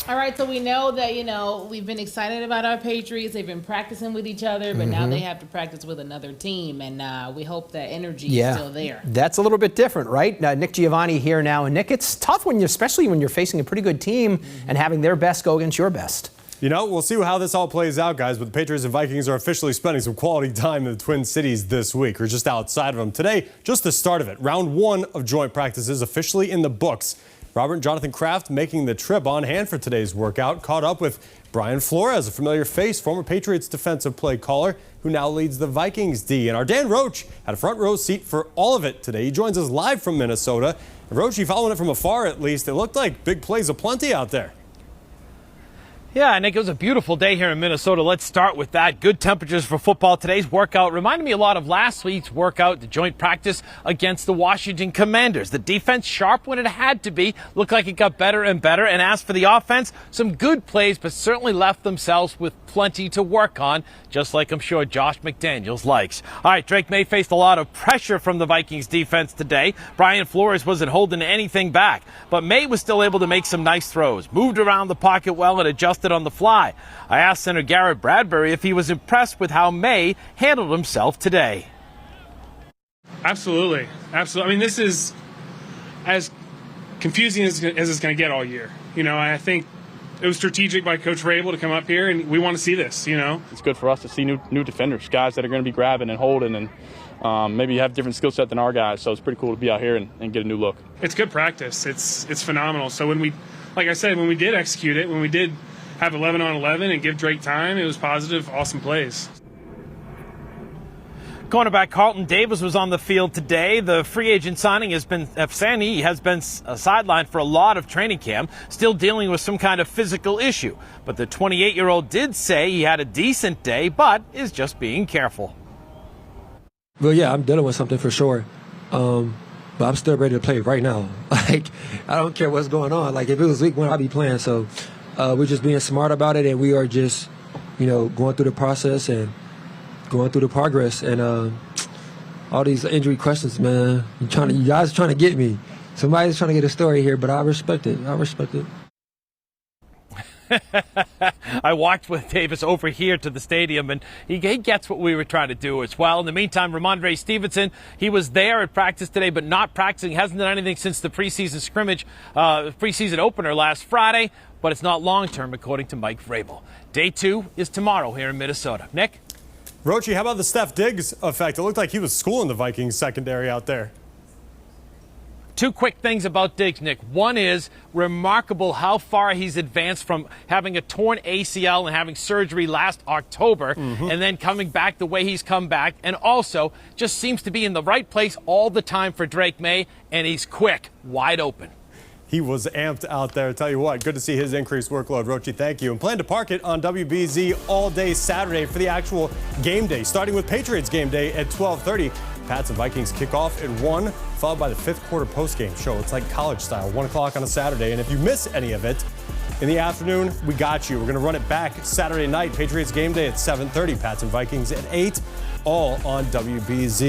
All right, so we know that, we've been excited about our Patriots. They've been practicing with each other, but now they have to practice with another team, and we hope that energy is still there. That's a little bit different, right? Nick Giovanni here now. And Nick, it's tough especially when you're facing a pretty good team and having their best go against your best. We'll see how this all plays out, guys, but the Patriots and Vikings are officially spending some quality time in the Twin Cities this week, or just outside of them. Today, just the start of it. Round 1 of joint practices officially in the books. Robert and Jonathan Kraft making the trip on hand for today's workout. Caught up with Brian Flores, a familiar face, former Patriots defensive play caller, who now leads the Vikings D. And our Dan Roach had a front row seat for all of it today. He joins us live from Minnesota. And Roach, following it from afar at least, it looked like big plays aplenty out there. Yeah, Nick, it was a beautiful day here in Minnesota. Let's start with that. Good temperatures for football. Today's workout reminded me a lot of last week's workout, the joint practice against the Washington Commanders. The defense sharp when it had to be. Looked like it got better and better. And as for the offense, some good plays, but certainly left themselves with plenty to work on, just like I'm sure Josh McDaniels likes. All right, Drake May faced a lot of pressure from the Vikings defense today. Brian Flores wasn't holding anything back, but May was still able to make some nice throws, moved around the pocket well and adjusted on the fly. I asked Center Garrett Bradbury if he was impressed with how May handled himself today. Absolutely. I mean, this is as confusing as it's going to get all year. I think it was strategic by Coach Vrabel to come up here, and we want to see this, It's good for us to see new defenders, guys that are going to be grabbing and holding and maybe have different skill set than our guys. So it's pretty cool to be out here and get a new look. It's good practice. It's phenomenal. So when we did execute it, when we did have 11 on 11 and give Drake time, it was positive, awesome plays. Cornerback Carlton Davis was on the field today. The free agent signing has been sidelined for a lot of training camp, still dealing with some kind of physical issue. But the 28-year-old did say he had a decent day, but is just being careful. Well, yeah, I'm dealing with something for sure. But I'm still ready to play right now. I don't care what's going on. If it was week 1, I'd be playing. So we're just being smart about it, and we are just, going through the process and going through the progress. And all these injury questions, man, you guys are trying to get me. Somebody's trying to get a story here, but I respect it. I walked with Davis over here to the stadium, and he gets what we were trying to do as well. In the meantime, Ramondre Stevenson, he was there at practice today, but not practicing. Hasn't done anything since the preseason scrimmage, preseason opener last Friday, but it's not long-term, according to Mike Vrabel. Day 2 is tomorrow here in Minnesota. Nick? Roachy, how about the Steph Diggs effect? It looked like he was schooling the Vikings secondary out there. 2 quick things about Diggs, Nick. One is remarkable how far he's advanced from having a torn ACL and having surgery last October and then coming back the way he's come back. And also just seems to be in the right place all the time for Drake May, and he's quick, wide open. He was amped out there. Tell you what, good to see his increased workload. Roachy, thank you. And plan to park it on WBZ all day Saturday for the actual game day, starting with Patriots game day at 12:30. Pats and Vikings kick off at 1, followed by the 5th quarter postgame show. It's like college style, 1 o'clock on a Saturday. And if you miss any of it in the afternoon, we got you. We're going to run it back Saturday night. Patriots game day at 7:30. Pats and Vikings at 8, all on WBZ.